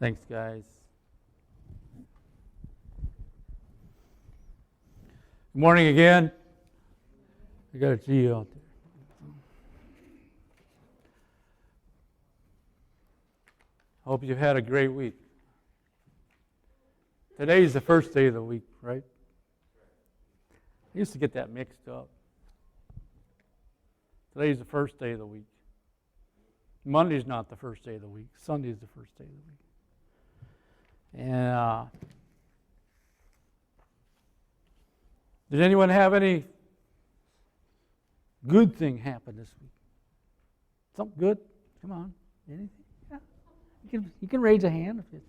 Thanks, guys. Good morning again. I got to see you out there. Hope you've had a great week. Today's the first day of the week, right? I used to get that mixed up. Today's the first day of the week. Monday's not the first day of the week. Sunday's the first day of the week. And did anyone have any good thing happen this week? Something good? Come on. Anything? Yeah. You can raise a hand if you.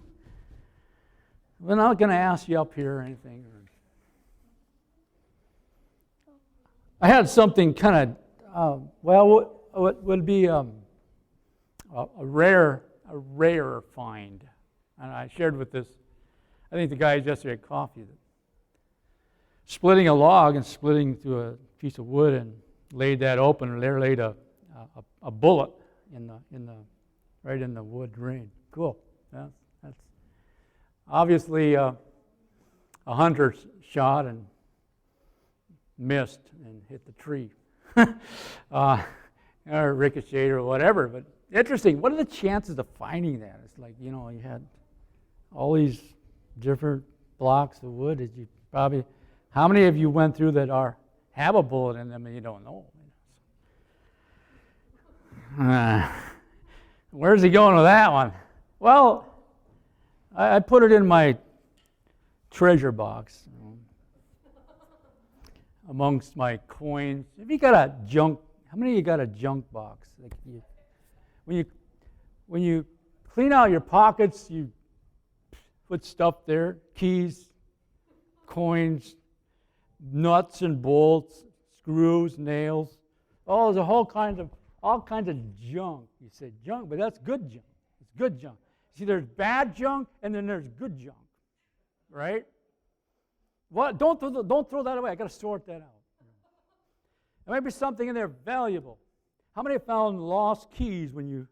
We're not going to ask you up here or anything. I had something kind of what would be a rare find, and I shared with this. I think the guys yesterday at coffee that splitting a log and splitting through a piece of wood and laid that open, and there laid a bullet right in the wood grain. Cool. That's obviously a hunter shot and missed and hit the tree, or ricocheted or whatever. But interesting. What are the chances of finding that? It's like, you had all these different blocks of wood that you probably. How many of you went through that have a bullet in them and you don't know? Where's he going with that one? Well, I put it in my treasure box amongst my coins. If you got a junk, how many of you got a junk box? Like when you clean out your pockets, you put stuff there, keys, coins, nuts and bolts, screws, nails. Oh, there's all kinds of junk. You say junk, but that's good junk. It's good junk. See, there's bad junk and then there's good junk, right? What? Don't throw that away. I got to sort that out. There might be something in there valuable. How many have found lost keys when you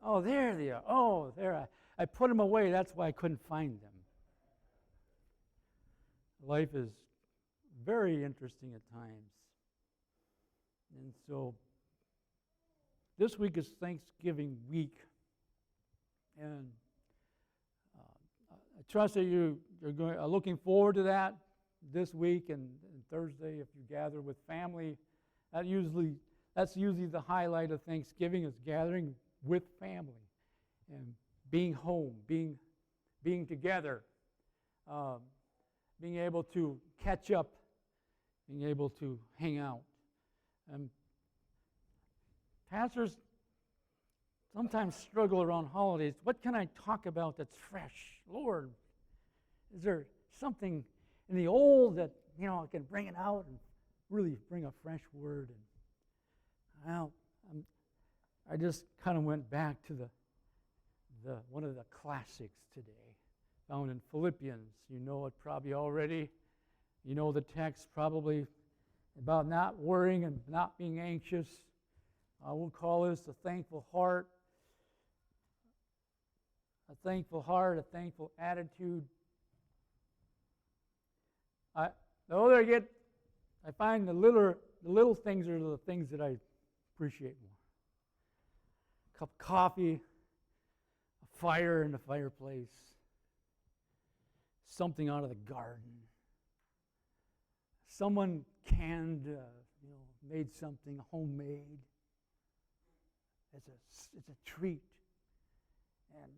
oh, there they are. Oh, there. I put them away. That's why I couldn't find them. Life is very interesting at times. And so this week is Thanksgiving week. And I trust that you're looking forward to that this week and Thursday if you gather with family. That's usually the highlight of Thanksgiving is gathering with family and being home, being together, being able to catch up, being able to hang out. And pastors sometimes struggle around holidays. What can I talk about that's fresh? Lord, is there something in the old that I can bring it out and really bring a fresh word? And well, I just kind of went back to the one of the classics today, found in Philippians. You know it probably already. You know the text probably about not worrying and not being anxious. I will call this a thankful heart. A thankful heart, a thankful attitude. The older I get, I find the little things are the things that I appreciate more. A cup of coffee, a fire in the fireplace, something out of the garden. Someone canned, made something homemade. It's a treat. And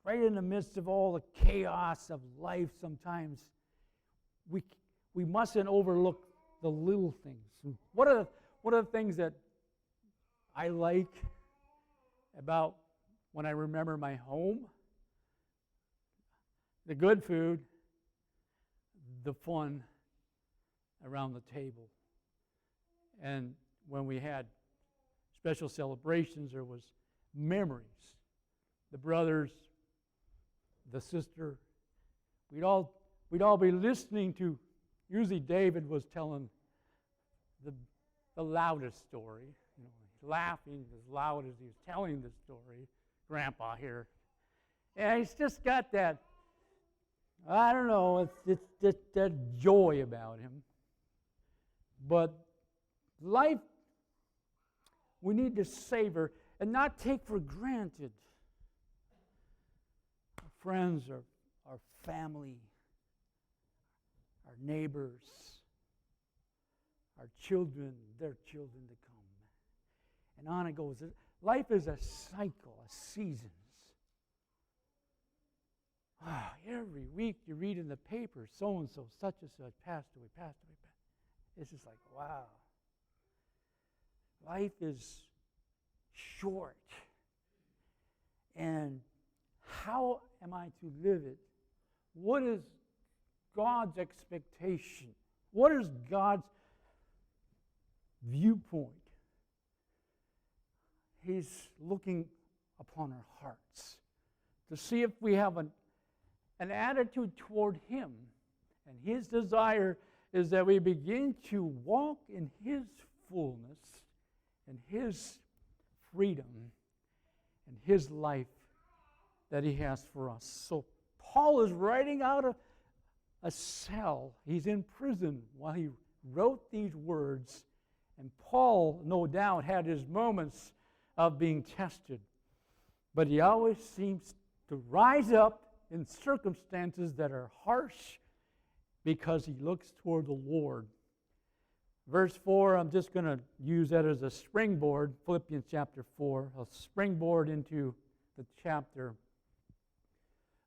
right in the midst of all the chaos of life, sometimes we mustn't overlook the little things. What are the things that I like about when I remember my home? The good food, the fun around the table. And when we had special celebrations, there was memories. The brothers, the sister, we'd all be listening to. Usually David was telling the loudest story, laughing as loud as he was telling the story, grandpa here. And he's just got that, I don't know, it's just that joy about him. But life, we need to savor and not take for granted our friends, our family, our neighbors, our children, their children to come. And on it goes. Life is a cycle, a seasons. Every week you read in the paper, so-and-so, such and such, passed away. It's just like, wow. Life is short. And how am I to live it? What is God's expectation? What is God's viewpoint? He's looking upon our hearts to see if we have an attitude toward Him. And His desire is that we begin to walk in His fullness and His freedom and His life that He has for us. So Paul is writing out a cell. He's in prison while he wrote these words. And Paul, no doubt, had his moments of being tested. But he always seems to rise up in circumstances that are harsh because he looks toward the Lord. Verse 4, I'm just going to use that as a springboard, Philippians chapter 4, a springboard into the chapter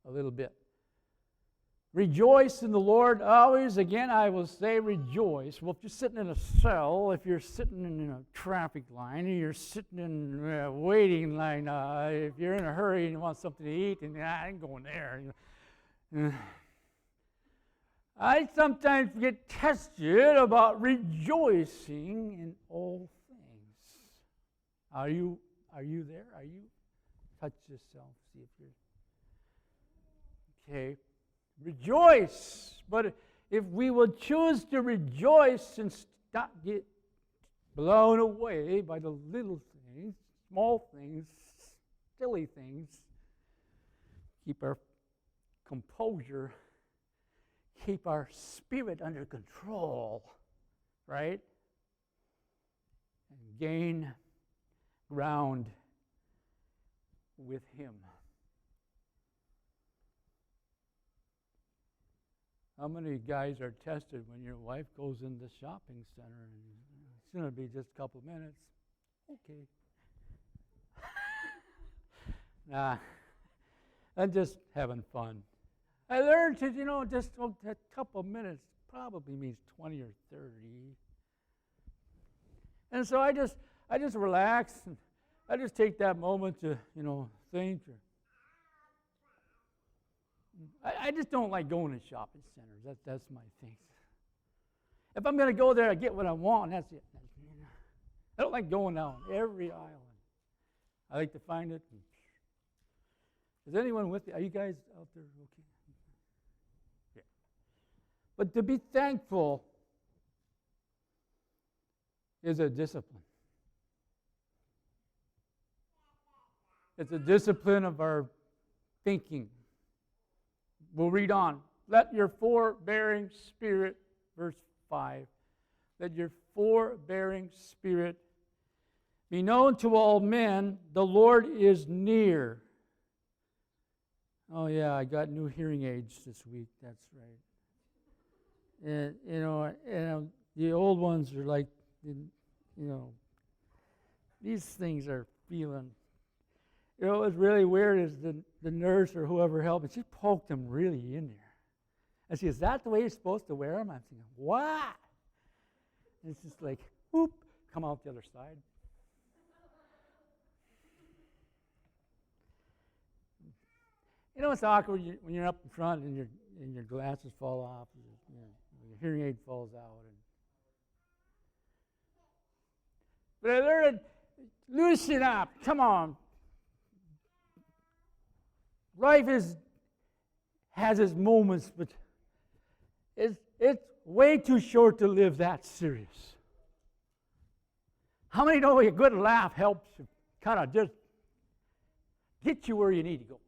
a little bit. Rejoice in the Lord always. Again, I will say rejoice. Well, if you're sitting in a cell, if you're sitting in a traffic line, or you're sitting in a waiting line, if you're in a hurry and you want something to eat, and I ain't going there. I sometimes get tested about rejoicing in all things. Are you there? Are you? Touch yourself. See if you're okay. Rejoice. But if we will choose to rejoice and not get blown away by the little things, small things, silly things, keep our composure, keep our spirit under control, right? And gain ground with Him. How many guys are tested when your wife goes in the shopping center and it's going to be just a couple of minutes? Okay. Nah, I'm just having fun. I learned to, just a couple of minutes probably means 20 or 30. And so I just relax and I just take that moment to, think. I just don't like going to shopping centers. That's my thing. If I'm going to go there, I get what I want. That's it. I don't like going down every aisle. I like to find it. Is anyone with you? Are you guys out there okay? Yeah. But to be thankful is a discipline. It's a discipline of our thinking. We'll read on. Let your forbearing spirit, verse 5, let your forbearing spirit be known to all men. The Lord is near. Oh yeah, I got new hearing aids this week. That's right. And the old ones are like, these things are feeling. What was really weird is the nurse or whoever helped me, she poked them really in there. And she said, is that the way you're supposed to wear them? I'm thinking, what? And it's just like, whoop, come out the other side. It's awkward when you're up in front and your glasses fall off, your hearing aid falls out. But I learned, loosen up, come on. Life has its moments, but it's way too short to live that serious. How many know a good laugh helps you kind of just get you where you need to go.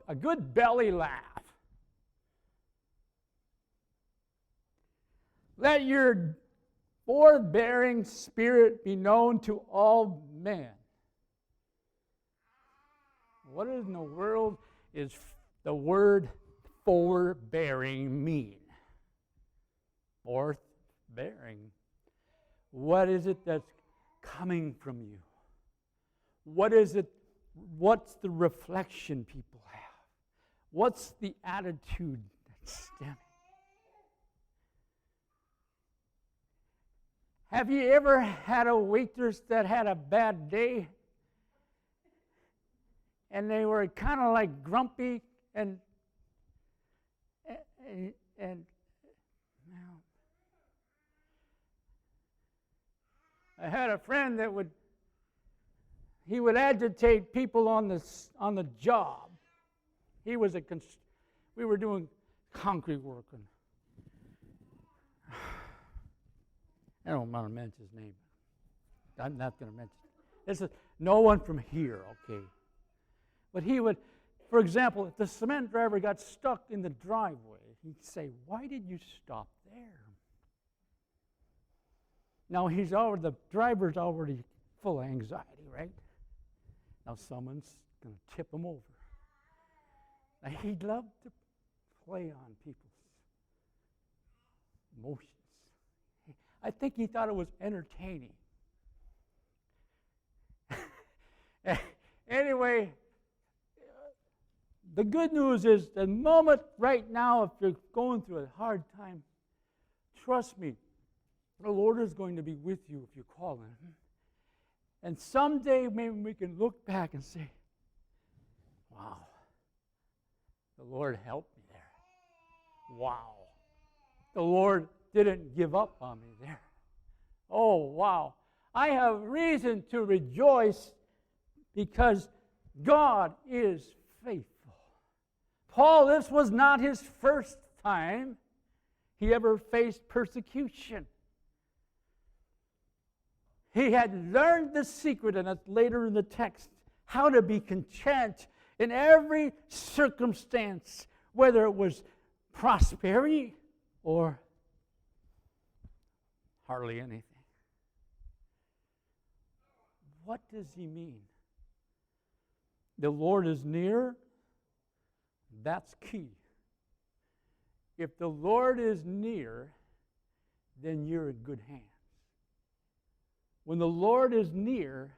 A good belly laugh. Let your forbearing spirit be known to all men. What in the world is the word forbearing mean? Forbearing. What is it that's coming from you? What is it? What's the reflection people have? What's the attitude that's stemming? Have you ever had a waitress that had a bad day? And they were kind of like grumpy and well, I had a friend that would agitate people on the job. We were doing concrete work, and I don't want to mention his name. I'm not going to mention it. This is no one from here, okay? But he would, for example, if the cement driver got stuck in the driveway, he'd say, "Why did you stop there?" Now the driver's already full of anxiety, right? Now someone's going to tip him over. Now he'd love to play on people's emotions. I think he thought it was entertaining. Anyway, the good news is the moment right now, if you're going through a hard time, trust me, the Lord is going to be with you if you call Him. And someday maybe we can look back and say, wow, the Lord helped me there. Wow, the Lord didn't give up on me there. Oh, wow. I have reason to rejoice because God is faithful. Paul, this was not his first time he ever faced persecution. He had learned the secret, and that's later in the text, how to be content in every circumstance, whether it was prosperity or hardly anything. What does he mean? The Lord is near. That's key. If the Lord is near, then you're in good hands. When the Lord is near,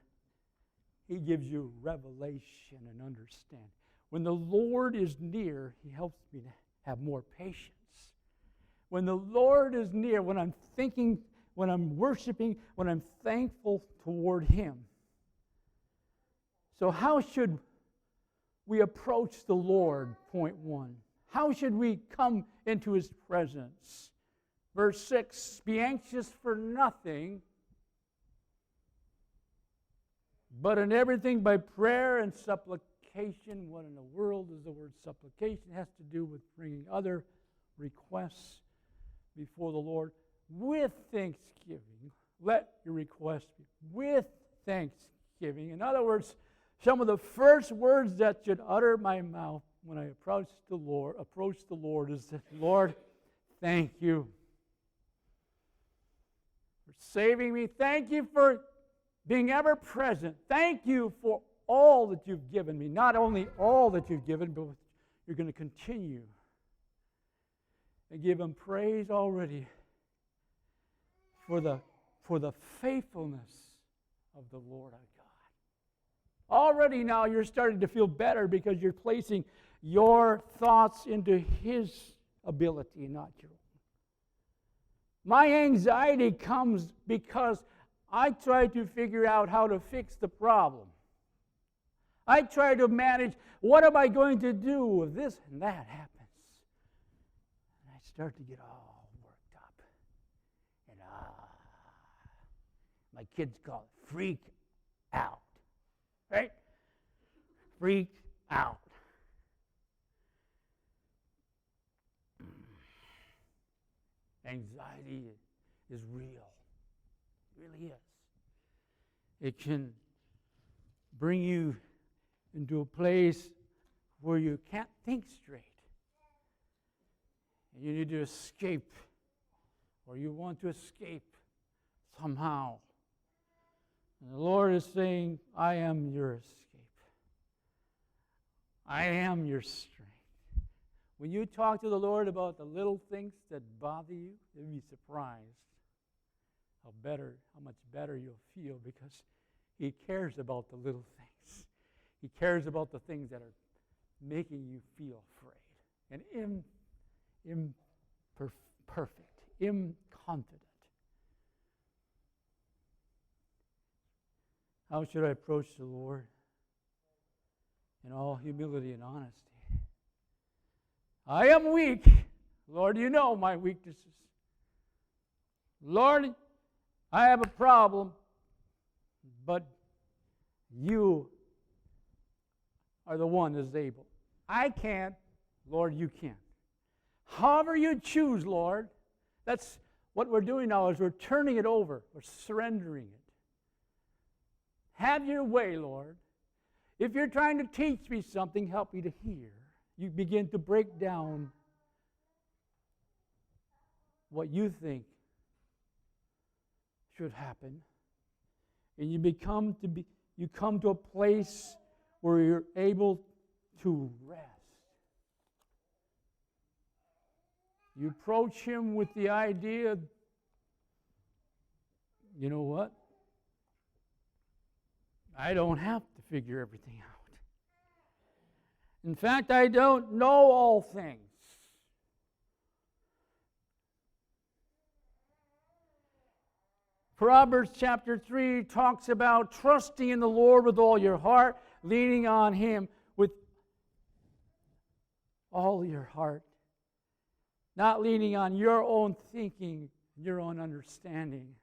He gives you revelation and understanding. When the Lord is near, He helps me to have more patience. When the Lord is near, when I'm thinking, when I'm worshiping, when I'm thankful toward Him. So how should we approach the Lord? Point one. How should we come into His presence? Verse 6, be anxious for nothing, but in everything by prayer and supplication. What in the world is the word supplication? It has to do with bringing other requests before the Lord with thanksgiving. Let your requests be with thanksgiving. In other words, some of the first words that should utter my mouth when I approach the Lord is that, Lord, thank you for saving me. Thank you for being ever present. Thank you for all that you've given me. Not only all that you've given, but you're going to continue. And give Him praise already for the faithfulness of the Lord our God. Already now you're starting to feel better because you're placing your thoughts into His ability, not your own. My anxiety comes because I try to figure out how to fix the problem. I try to manage, what am I going to do if this and that happens? And I start to get all worked up. And my kids call it freak out. Right? Freak out. Anxiety is real. It really is. It can bring you into a place where you can't think straight. And you need to escape, or you want to escape somehow. And the Lord is saying, I am your escape. I am your strength. When you talk to the Lord about the little things that bother you, you'll be surprised how much better you'll feel, because He cares about the little things. He cares about the things that are making you feel afraid and imperfect, inconfident. How should I approach the Lord? In all humility and honesty. I am weak. Lord, you know my weaknesses. Lord, I have a problem, but you are the one that is able. I can't. Lord, you can. However you choose, Lord, that's what we're doing now, is we're turning it over. We're surrendering it. Have your way, Lord. If you're trying to teach me something, help me to hear. You begin to break down what you think should happen. And you come to a place where you're able to rest. You approach Him with the idea, you know what? I don't have to figure everything out. In fact, I don't know all things. Proverbs chapter 3 talks about trusting in the Lord with all your heart, leaning on Him with all your heart, not leaning on your own thinking, your own understanding.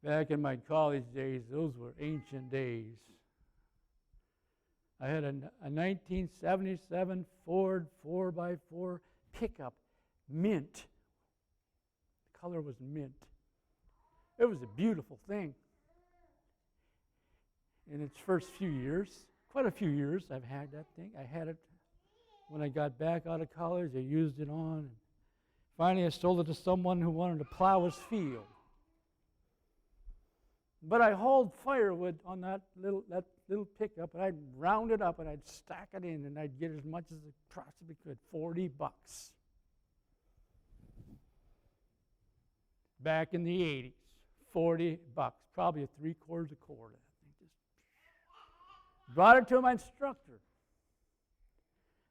Back in my college days, those were ancient days. I had a 1977 Ford 4x4 pickup, mint. The color was mint. It was a beautiful thing. In its first few years, quite a few years, I've had that thing. I had it when I got back out of college. I used it on. And finally, I sold it to someone who wanted to plow his field. But I hauled firewood on that little pickup, and I'd round it up, and I'd stack it in, and I'd get as much as I possibly could, $40. Back in the 80s, $40, probably a 3/4 a cord. Just brought it to my instructor.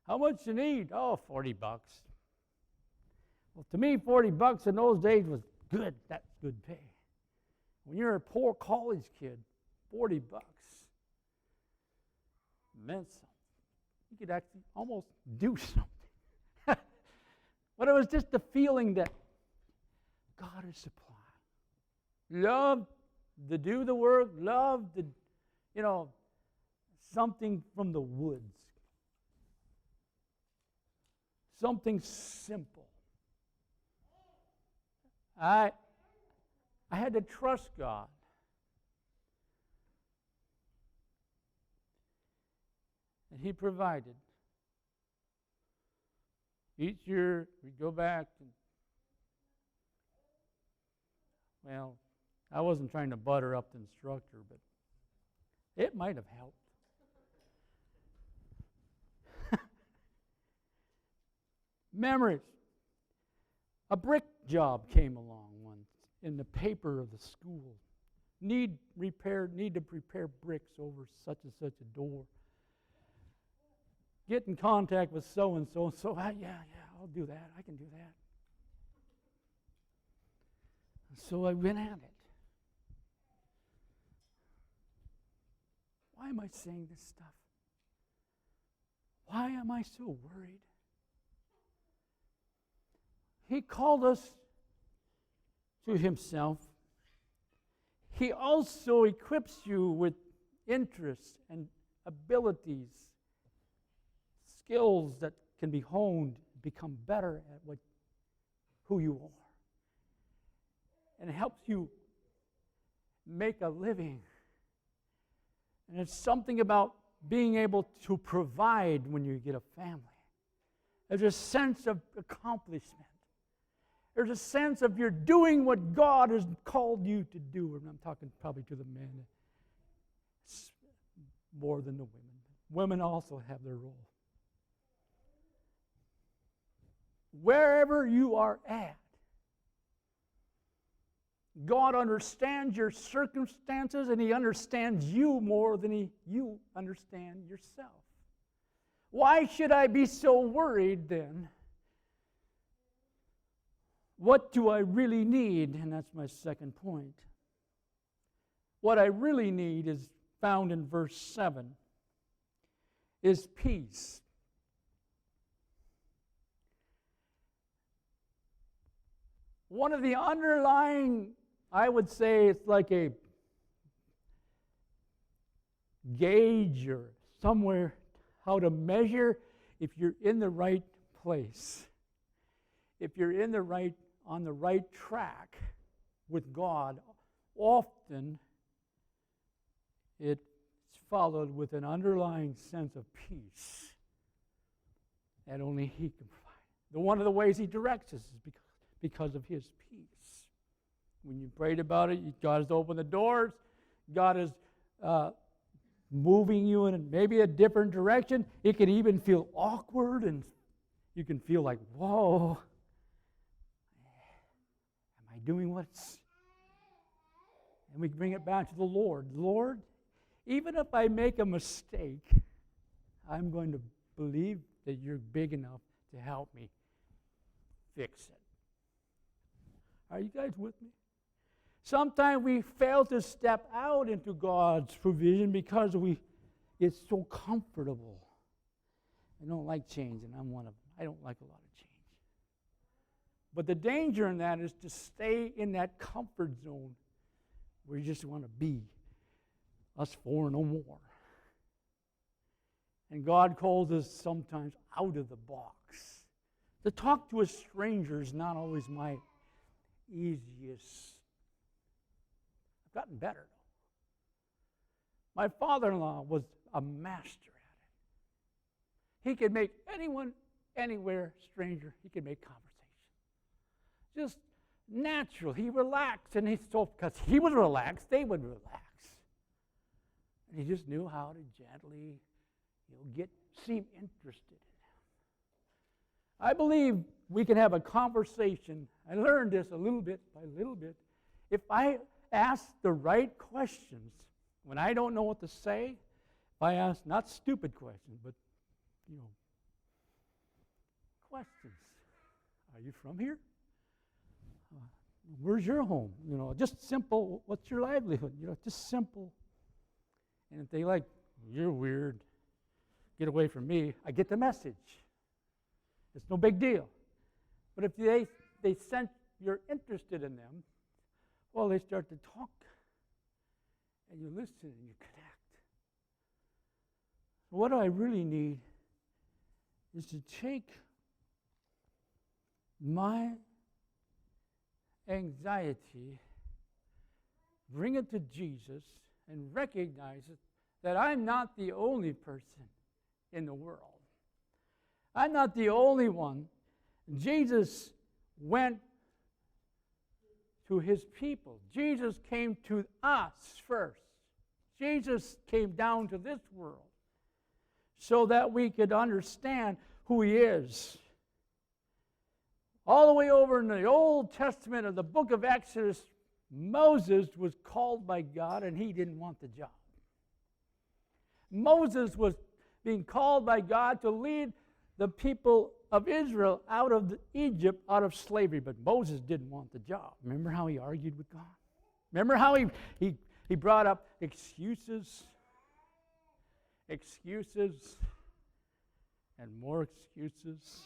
How much you need? Oh, $40. Well, to me, $40 in those days was good. That's good pay. When you're a poor college kid, $40 meant something. You could actually almost do something. But it was just the feeling that God is supply. Love to do the work, love to, something from the woods. Something simple. I had to trust God. And He provided. Each year we go back and, well, I wasn't trying to butter up the instructor, but it might have helped. Memories. A brick job came along once in the paper of the school. Need to prepare bricks over such and such a door. Get in contact with so-and-so, and so, yeah, I'll do that. I can do that. And so I went at it. Why am I saying this stuff? Why am I so worried? He called us to Himself. He also equips you with interests and abilities, skills that can be honed, become better at who you are. And it helps you make a living. And it's something about being able to provide when you get a family. There's a sense of accomplishment. There's a sense of you're doing what God has called you to do. And I'm talking probably to the men more than the women. Women also have their role. Wherever you are at, God understands your circumstances, and He understands you more than you understand yourself. Why should I be so worried then? What do I really need? And that's my second point. What I really need is found in verse 7, is peace. One of the underlying, I would say it's like a gauge or somewhere how to measure if you're in the right place. If you're on the right track with God, often it's followed with an underlying sense of peace that only He can provide. One of the ways He directs us is because of His peace. When you prayed about it, God has opened the doors. God is moving you in maybe a different direction. It can even feel awkward, and you can feel like, whoa, am I doing what's... And we bring it back to the Lord. Lord, even if I make a mistake, I'm going to believe that You're big enough to help me fix it. Are you guys with me? Sometimes we fail to step out into God's provision because it's so comfortable. I don't like change, and I'm one of them. I don't like a lot of change. But the danger in that is to stay in that comfort zone where you just want to be us four no more. And God calls us sometimes out of the box. To talk to a stranger is not always my easiest. I've gotten better, though. My father-in-law was a master at it. He could make anyone, anywhere, stranger, he could make conversation. Just natural. He relaxed, and because he was relaxed, they would relax. And he just knew how to gently, seem interested in them. I believe we can have a conversation. I learned this a little bit by little bit. If I ask the right questions, when I don't know what to say, if I ask not stupid questions, but questions. Are you from here? Where's your home? Just simple. What's your livelihood? Just simple. And if they like, you're weird, get away from me, I get the message. It's no big deal. But if they sense you're interested in them, well, they start to talk, and you listen and you connect. What I really need is to take my anxiety, bring it to Jesus, and recognize that I'm not the only person in the world. I'm not the only one. Jesus went to His people. Jesus came to us first. Jesus came down to this world so that we could understand who He is. All the way over in the Old Testament of the book of Exodus, Moses was called by God, and he didn't want the job. Moses was being called by God to lead the people of Israel out of Egypt, out of slavery, but Moses didn't want the job. Remember how he argued with God? Remember how he brought up excuses, and more excuses?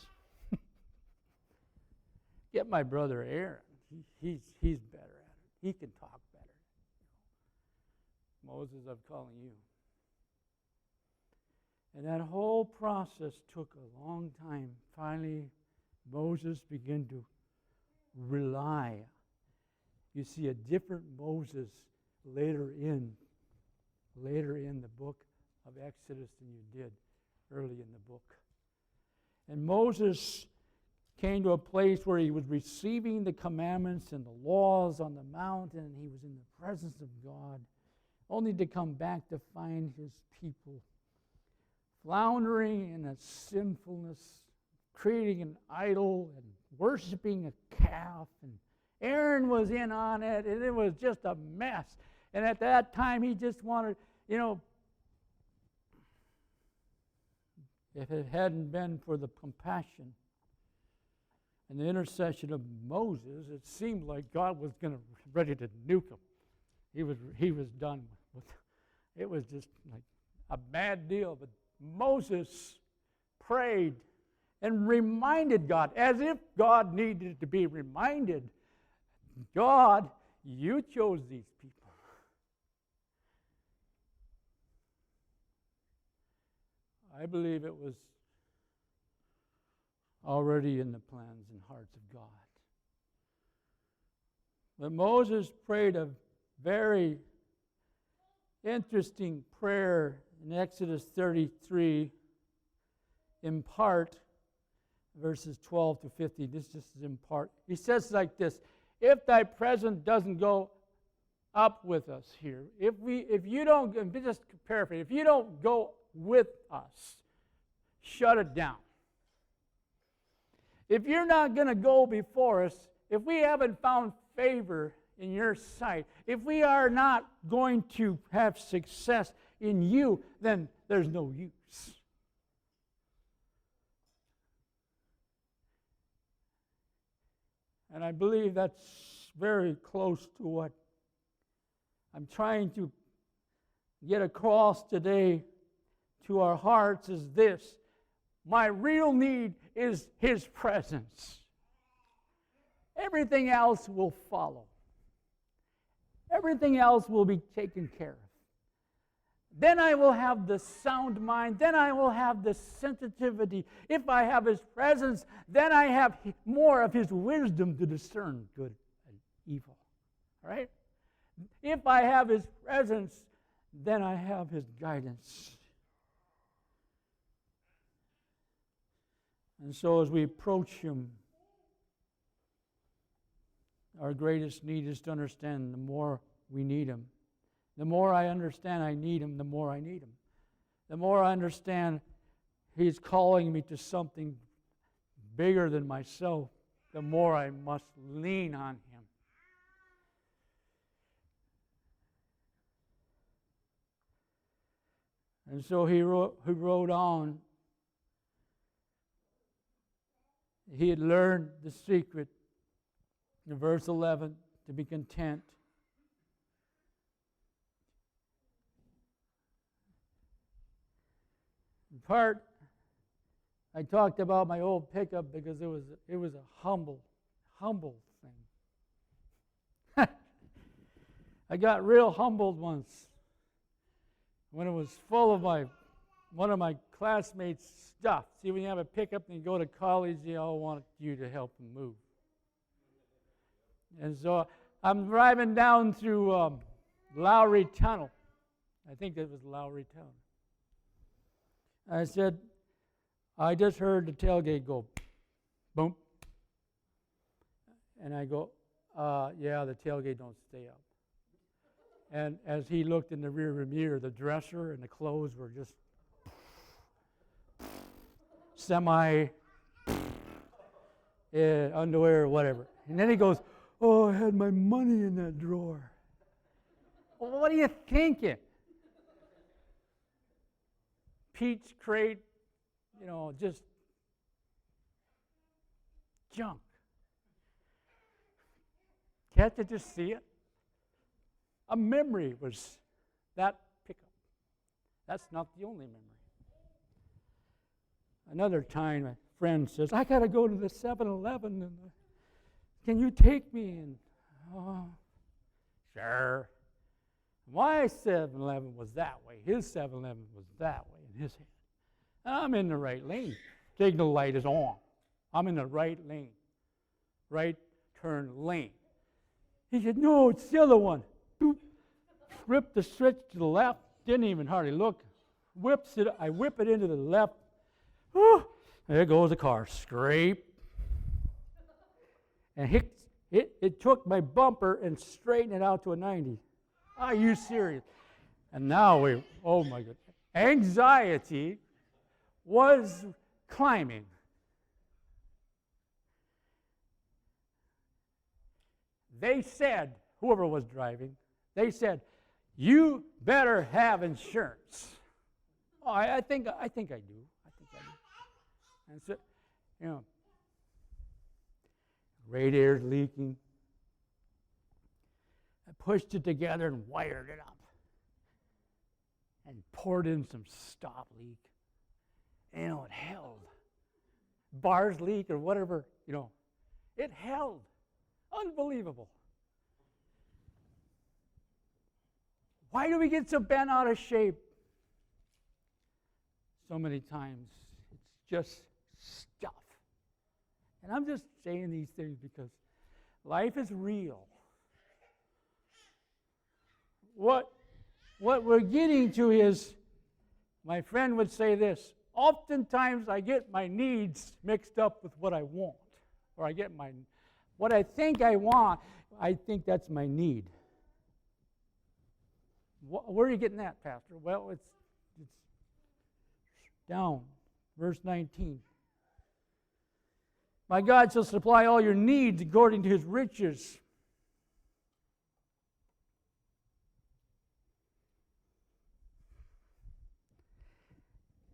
Get my brother Aaron. He's better at it. He can talk better. Moses, I'm calling you. And that whole process took a long time. Finally, Moses began to rely. You see a different Moses later in the book of Exodus than you did early in the book. And Moses came to a place where he was receiving the commandments and the laws on the mountain. He was in the presence of God, only to come back to find his people floundering in a sinfulness, creating an idol and worshiping a calf. And Aaron was in on it, and it was just a mess. And at that time, he just wanted, if it hadn't been for the compassion and the intercession of Moses, it seemed like God was ready to nuke him. He was done with it. Was just like a bad deal. But Moses prayed and reminded God, as if God needed to be reminded, God, you chose these people. I believe it was already in the plans and hearts of God. But Moses prayed a very interesting prayer in Exodus 33, in part, verses 12 to 50. This just is in part. He says like this: if thy presence doesn't go up with us here, if you don't, just paraphrase, if you don't go with us, shut it down. If you're not going to go before us, if we haven't found favor in your sight, if we are not going to have success in you, then there's no use. And I believe that's very close to what I'm trying to get across today to our hearts is this: my real need is His presence. Everything else will follow. Everything else will be taken care of. Then I will have the sound mind. Then I will have the sensitivity. If I have His presence, then I have more of His wisdom to discern good and evil. All right? If I have His presence, then I have His guidance. And so as we approach Him, our greatest need is to understand the more we need Him. The more I understand I need Him, the more I need Him. The more I understand He's calling me to something bigger than myself, the more I must lean on Him. And so he wrote on. He had learned the secret in verse 11 to be content. In part, I talked about my old pickup because it was a humble thing. I got real humbled once when it was full of one of my classmates' stuff. See, when you have a pickup and you go to college, they all want you to help them move. And so I'm driving down through Lowry Tunnel. I think it was Lowry Tunnel. I said, I just heard the tailgate go boom. And I go, yeah, the tailgate don't stay up. And as he looked in the rearview mirror, the dresser and the clothes were just semi underwear or whatever. And then he goes, oh, I had my money in that drawer. Well, what are you thinking? Peach crate, just junk. Can't you just see it? A memory was that pickup. That's not the only memory. Another time, a friend says, I got to go to the 7-Eleven, and can you take me? And, oh, sure. My 7-Eleven was that way. His 7-Eleven was that way in his hand. And I'm in the right lane. Signal light is on. I'm in the right lane. Right turn lane. He said, no, it's the other one. Boop. flip the switch to the left, didn't even hardly look. I whip it into the left. Whew, there goes the car, scrape. And it took my bumper and straightened it out to a 90. Are you serious? And now oh my goodness. Anxiety was climbing. They said, whoever was driving, they said, you better have insurance. Oh, I think I do. And so, radiator's leaking. I pushed it together and wired it up. And poured in some stop leak. And, it held. Bars leak or whatever, it held. Unbelievable. Why do we get so bent out of shape? So many times it's just stuff. And I'm just saying these things because life is real. What we're getting to is, my friend would say this, oftentimes I get my needs mixed up with what I want. Or I get what I think I want, I think that's my need. Where are you getting that, Pastor? Well, it's down, verse 19. My God shall supply all your needs according to his riches.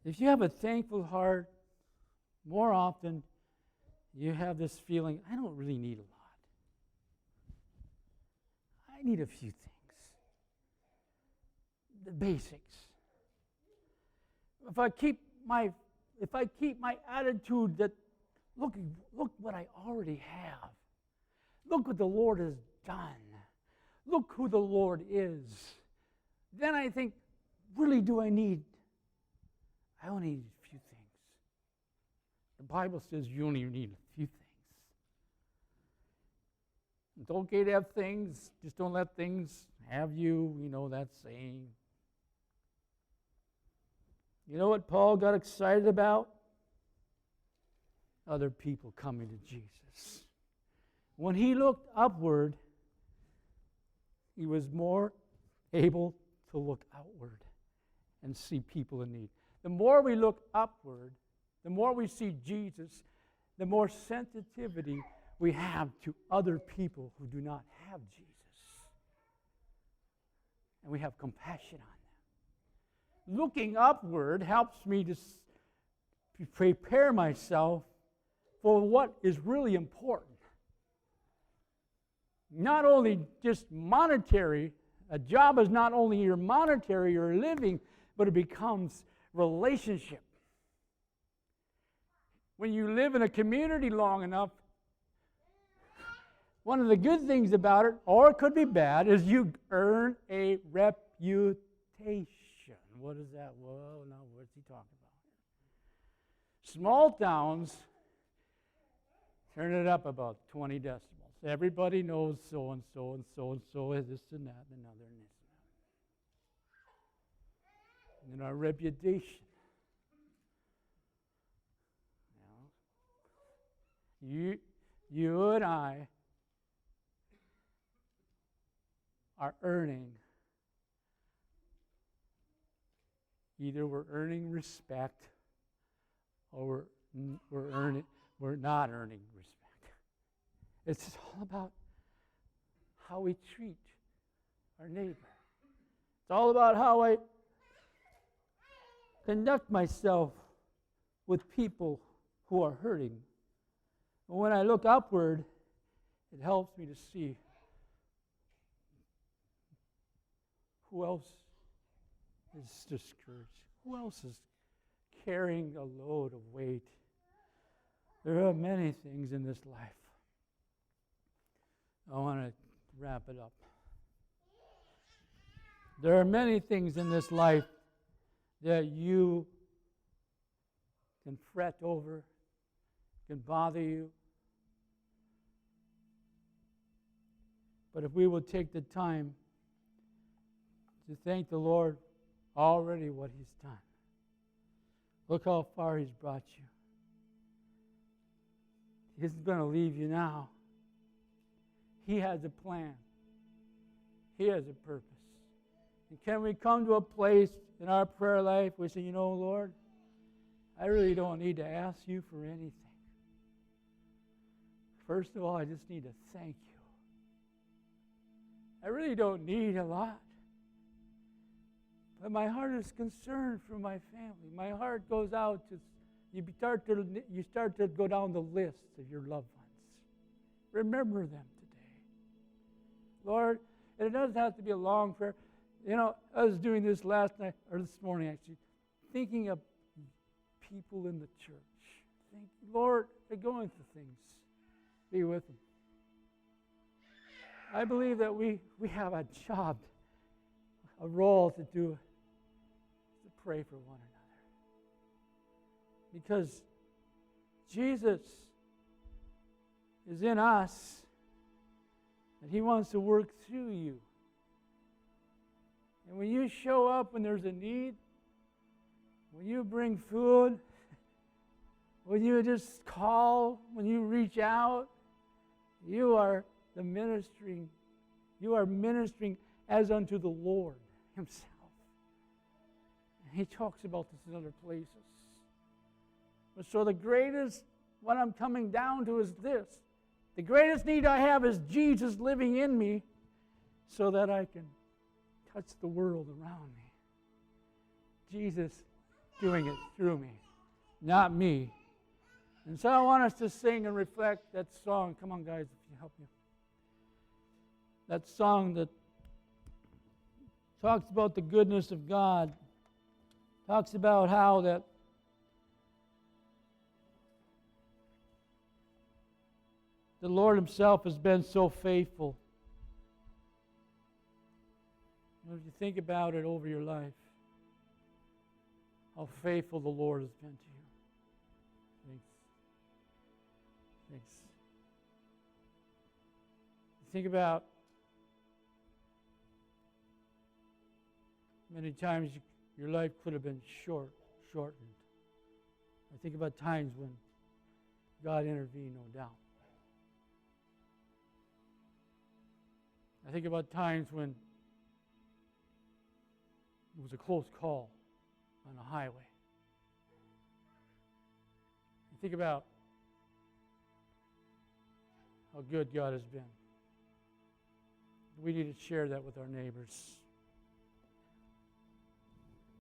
If you have a thankful heart, more often you have this feeling, I don't really need a lot. I need a few things. The basics. If I keep my attitude that look what I already have. Look what the Lord has done. Look who the Lord is. Then I think, really do I need? I only need a few things. The Bible says you only need a few things. It's okay to have things, just don't let things have you. We know that saying. You know what Paul got excited about? Other people coming to Jesus. When he looked upward, he was more able to look outward and see people in need. The more we look upward, the more we see Jesus, the more sensitivity we have to other people who do not have Jesus. And we have compassion on them. Looking upward helps me to prepare myself for what is really important. Not only just monetary, a job is not only your monetary or living, but it becomes relationship. When you live in a community long enough, one of the good things about it, or it could be bad, is you earn a reputation. What is that? Well, now what's he talking about? Small towns, turn it up about 20 decibels. Everybody knows so and so and so and so is this and that and another and this and that. And then our reputation. You and I are earning. Either we're earning respect or we're not earning respect. It's all about how we treat our neighbor. It's all about how I conduct myself with people who are hurting. And when I look upward, it helps me to see who else is discouraged, who else is carrying a load of weight. There are many things in this life. I want to wrap it up. There are many things in this life that you can fret over, can bother you. But if we will take the time to thank the Lord already what He's done. Look how far He's brought you. He isn't going to leave you now. He has a plan. He has a purpose. And can we come to a place in our prayer life where we say, you know, Lord, I really don't need to ask you for anything. First of all, I just need to thank you. I really don't need a lot. But my heart is concerned for my family. My heart goes out to, you start to go down the list of your loved ones. Remember them today. Lord, and it doesn't have to be a long prayer. You know, I was doing this last night, or this morning actually, thinking of people in the church. Lord, they're going through things. Be with them. I believe that we have a job, a role to do, to pray for one another. Because Jesus is in us, and He wants to work through you. And when you show up when there's a need, when you bring food, when you just call, when you reach out, you are ministering as unto the Lord Himself. And He talks about this in other places. So the greatest, what I'm coming down to is this. The greatest need I have is Jesus living in me so that I can touch the world around me. Jesus doing it through me, not me. And so I want us to sing and reflect that song. Come on, guys, if you help me. That song that talks about the goodness of God, talks about how that the Lord Himself has been so faithful. If you think about it over your life, how faithful the Lord has been to you. Thanks. Think about many times your life could have been shortened. I think about times when God intervened, no doubt. I think about times when it was a close call on a highway. I think about how good God has been. We need to share that with our neighbors.